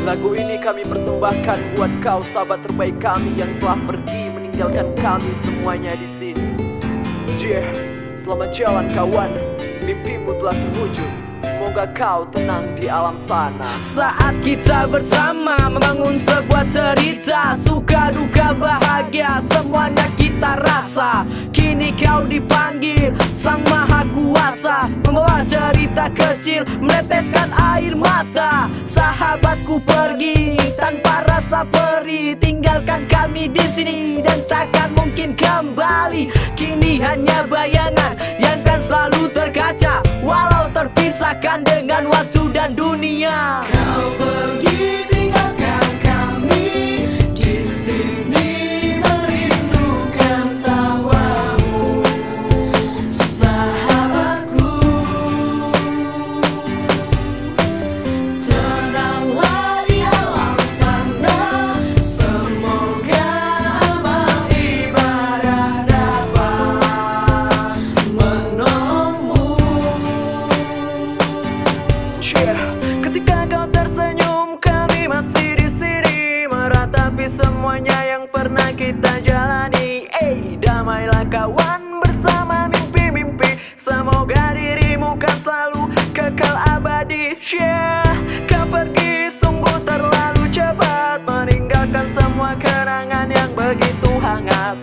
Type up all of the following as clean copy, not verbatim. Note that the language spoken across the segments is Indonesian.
Lagu ini kami persembahkan buat kau, sahabat terbaik kami yang telah pergi meninggalkan kami semuanya di sini. Yeah, selamat jalan kawan, mimpimu telah terwujud. Semoga kau tenang di alam sana. Saat kita bersama membangun sebuah cerita, suka duka bahagia semuanya kita rasa. Kini kau dipanggil Sang Maha Kuasa, membawa cerita kecil meneteskan air mata. Sahabatku pergi tanpa rasa perih, tinggalkan kami di sini dan takkan mungkin kembali. Kini hanya bayangan yang kan selalu terkaca, walau terpisahkan dengan waktu dan dunia. Kau pergi tinggalkan kami di sini, merindukan tawamu, sahabatku. Tenanglah di alam sana, semoga amal ibadah dapat menolongmu. Ketika kau tersenyum, kami masih di sini meratapi semuanya yang pernah kita jalani. Damailah kawan bersama mimpi-mimpi, semoga dirimu kan selalu kekal abadi. Kau pergi sungguh terlalu cepat, meninggalkan semua kenangan yang begitu hangat.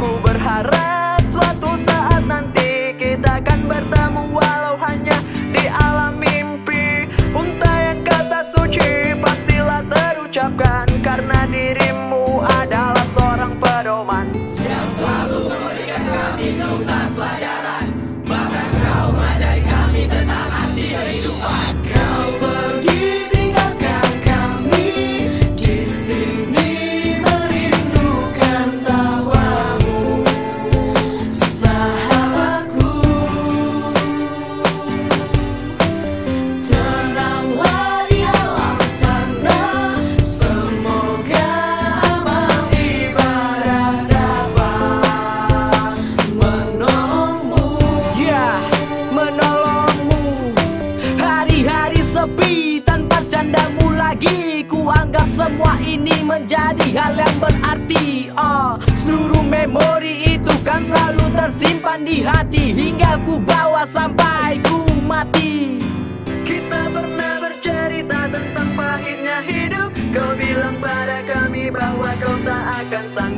Ku berharap suatu saat nanti kita akan bertemu, walau hanya di alam mimpi. Untayan kata suci pastilah terucapkan, karena dirimu adalah seorang pedoman Yang selalu memberikan kami tuntas pelajaran, bahkan kau mengajari kami tentang arti kehidupan. Kau pergi tinggalkan kami di sini, merindukan tawamu, sahabatku. Tenanglah di alam sana, semoga amal ibadah dapat menolongmu. Menolongmu. Hari-hari sepi tanpa candamu lagi, ku anggap semua ini menjadi hal yang berarti. Seluruh memori itu kan selalu tersimpan di hati, hingga ku bawa sampai ku mati. Kita pernah bercerita tentang pahitnya hidup. Kau bilang pada kami bahwa kau tak akan sanggup